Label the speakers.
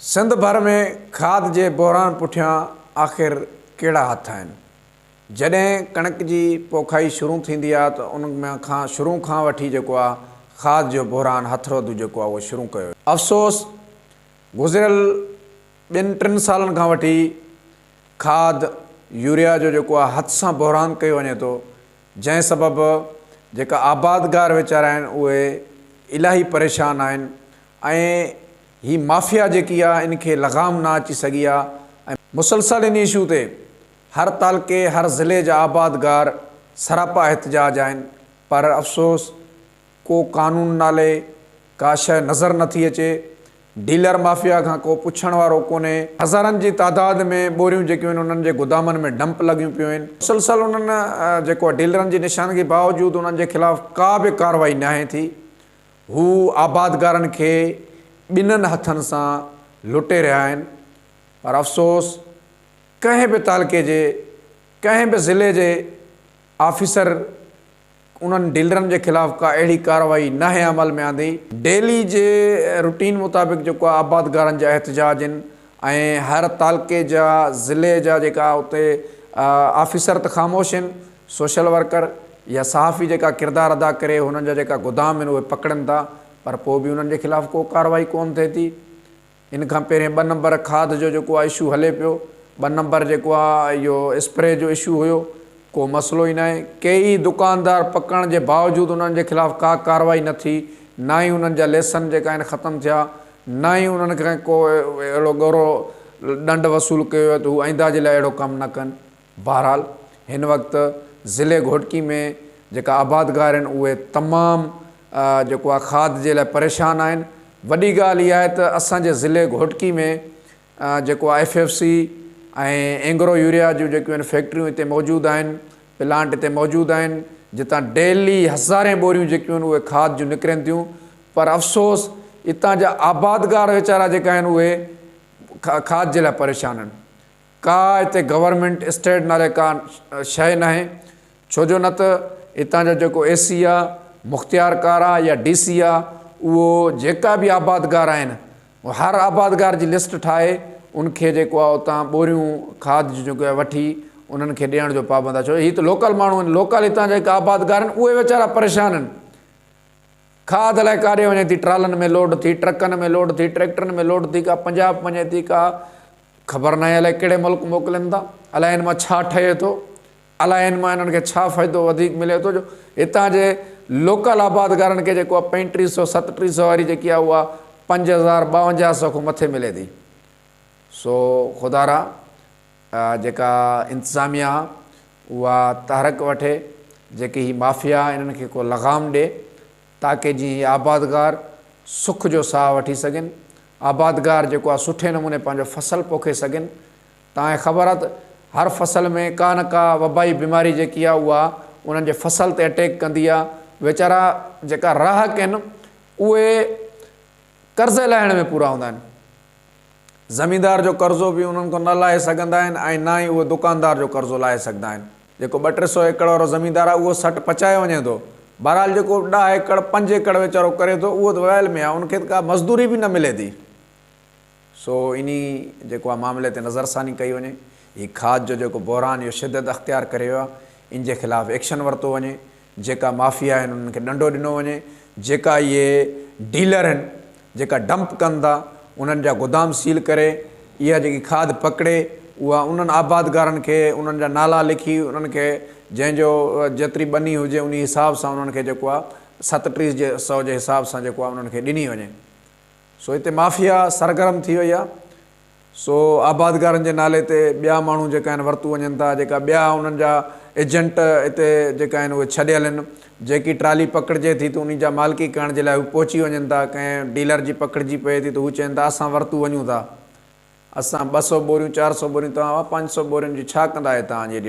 Speaker 1: सिंध भर में खाद के बहरान पुठियां आख़िर कड़ा हथ आहिनि। जॾहिं कणक की पोखाई शुरू थींदी आहे तो उन में शुरू खां वठी जेको आहे खाद जो बहरान हथरोदू जेको आहे उहो शुरू कयो। अफ़सोस गुज़िरियल 2-3 सालनि खां वठी खाद यूरिया जो जेको आहे हथ सां बहरान कयो वञे थो, जंहिं सबबि जेका आबादगार वीचारा आहिनि उहे इलाही परेशान आहिनि ऐं ही माफ़िया जेकी आहे इनखे लगाम ना अची सघी आहे। मुसलसल इन इशू ते हर तालके हर ज़िले जा आबादगार सरापा एहतजाज आहिनि, पर अफ़सोस को कानून नाले का शइ नज़र नथी अचे। डीलर माफ़िया खां को पुछण वारो कोन्हे। हज़ारनि जी तादाद में बोरियूं जेकियूं आहिनि उन्हनि जे गोदामनि में डंप लॻियूं पियूं आहिनि। मुसलसल उन्हनि जेको डीलरनि जी निशानगी बावजूदि उन्हनि जे ख़िलाफ़ का बि कार्रवाई नाहे थी। हू आबादगारनि खे ॿिन्हिनि हथनि सां लुटे रहिया आहिनि, पर अफ़सोस कंहिं बि तालके जे कंहिं बि ज़िले जे ऑफिसर उन्हनि डीलरनि के खिलाफ़ का अड़ी कार्रवाई नाहे अमल में आंदी। डेली जे रूटीन मुताबिक़ जेको आबादगारनि जा एहतजाज आहिनि ऐं हर तालके जा ज़िले जा जेका उते ऑफिसर त ख़ामोश आहिनि, सोशल वर्कर या सहाफ़ी जेका किरदार अदा करे हुननि जा जेका गोदाम आहिनि उहे पकड़नि था, पर पोइ बि उन्हनि जे ख़िलाफ़ को कार्रवाई कोन थिए थी। इन खां पहिरियों 2 नंबर खाद जो जेको आहे इशू हले पियो, 2 नंबर जेको आहे इहो स्प्रे जो इशू हुयो, को मसलो ई न आहे। कई दुकानदार पकड़ण जे बावजूदि उन्हनि जे ख़िलाफ़ का कार्रवाई न थी, ना ई उन्हनि जा लेसन जेका आहिनि ख़तमु थिया, ना ई उन्हनि खे को अहिड़ो ॻोरो ॾंड वसूल कयो त हू आईंदा जे लाइ अहिड़ो कमु न कनि। बहरहाल हिन वक़्तु ज़िले घोटकी में जेका आबादगार आहिनि उहे तमामु जेको आहे खाद जे लाइ परेशान आहिनि। वॾी ॻाल्हि इहा आहे त असांजे ज़िले घोटकी में जेको आहे FFC ऐं एंग्रो यूरिया जूं जेकियूं आहिनि फैक्ट्रियूं हिते मौजूदु आहिनि, प्लांट हिते मौजूदु आहिनि, जितां डेली हज़ारें बोरियूं जेकियूं आहिनि उहे खाद जूं निकिरनि थियूं, पर अफ़सोस हितां जा आबादगार वीचारा जेका आहिनि उहे खाद जे लाइ परेशान आहिनि। का हिते गवर्नमेंट स्टेट नाले का शइ न आहे, छो जो न त हितां जो जेको AC आहे, मुख़्तियारकार आहे या DC आहे, उहो जेका बि आबादगार आहिनि हर आबादगार जी लिस्ट ठाहे उनखे जेको आहे उतां बोरियूं खाद जूं जेको आहे वठी उन्हनि खे ॾियण जो पाबंद आहे। छो हीअ त लोकल माण्हू आहिनि, लोकल हितां जेका आबादगार आहिनि उहे वीचारा परेशान आहिनि। खाद लाइ काॾे वञे थी, ट्रालनि में लोड थी, ट्रकनि में लोड थी, ट्रैक्टरनि में लोड थी, का पंजाब वञे थी, का ख़बर न आहे अलाए कहिड़े मुल्क मोकिलनि था, अलाए हिन मां छा ठहे थो, अलाए हिन मां इन्हनि खे छा फ़ाइदो वधीक मिले थो। जो हितां जे लोकल आबादगारनि खे जेको आहे 3500-3700 वारी जेकी आहे उहा 5000-5200 खां मथे मिले थी। सो ख़ुदारा जेका इंतिज़ामिया उहा तहरक वठे, जेकी ही माफ़िया इन्हनि खे को लगाम ॾिए ताकी जीअं आबादगार सुख जो साह वठी सघनि, आबादगार जेको आहे सुठे नमूने पंहिंजो फसल पोखे सघनि। तव्हांखे ख़बर आहे त हर फसल में का न का वबाई बीमारी जेकी आहे उहा उन्हनि जे फसल ते अटैक कंदी आहे। वीचारा जेका राहक आहिनि उहे कर्ज़ लाहिण में पूरा हूंदा आहिनि। ज़मींदार जो कर्ज़ो बि उन्हनि खां न लाहे सघंदा आहिनि ऐं ना ई उहे दुकानदार जो कर्ज़ो लाहे सघंदा आहिनि। जेको 200-300 एकड़ वारो ज़मींदार आहे उहो सट पचाए वञे थो। बहरहाल जेको 10 एकड़ 5 एकड़ वीचारो करे थो उहो त वयल में आहे, उनखे त का मज़दूरी बि न मिले थी। सो इन जेको आहे मामले ते नज़रसानी कई वञे। हीउ खाद जो जेको बहरान इहो शिदत अख़्तियार करे वियो आहे, इन जे ख़िलाफ़ु एक्शन वरितो वञे। जेका माफ़िया आहिनि उन्हनि खे ॾंडो ॾिनो वञे। जेका इहे डीलर आहिनि जेका डंप कनि था उन्हनि जा गोदाम सील करे इहा जेकी खाद पकिड़े उहा उन्हनि आबादगारनि खे उन्हनि जा नाला लिखी उन्हनि खे जंहिंजो जेतिरी बनी हुजे उन हिसाब सां उन्हनि खे जेको आहे 3700 जे हिसाब सां जेको आहे उन्हनि खे ॾिनी वञे। सो हिते माफ़िया सरगर्म थी वई आहे। सो आबादगारनि जे नाले ते ॿिया माण्हू जेका आहिनि वरितू वञनि था, जेका ॿिया उन्हनि जा एजेंट हिते जेका आहिनि उहे छॾियल आहिनि। जेकी ट्राली पकिड़िजे थी त उन जा मालिकी करण जे लाइ हू पहुची वञनि था, कंहिं डीलर जी पकिड़िजी पए थी त हू चवनि था असां वरितू वञूं था, असां 200 बोरियूं 400 बोरियूं, तव्हां 500 बोरियुनि जी छा कंदा आहियो तव्हांजी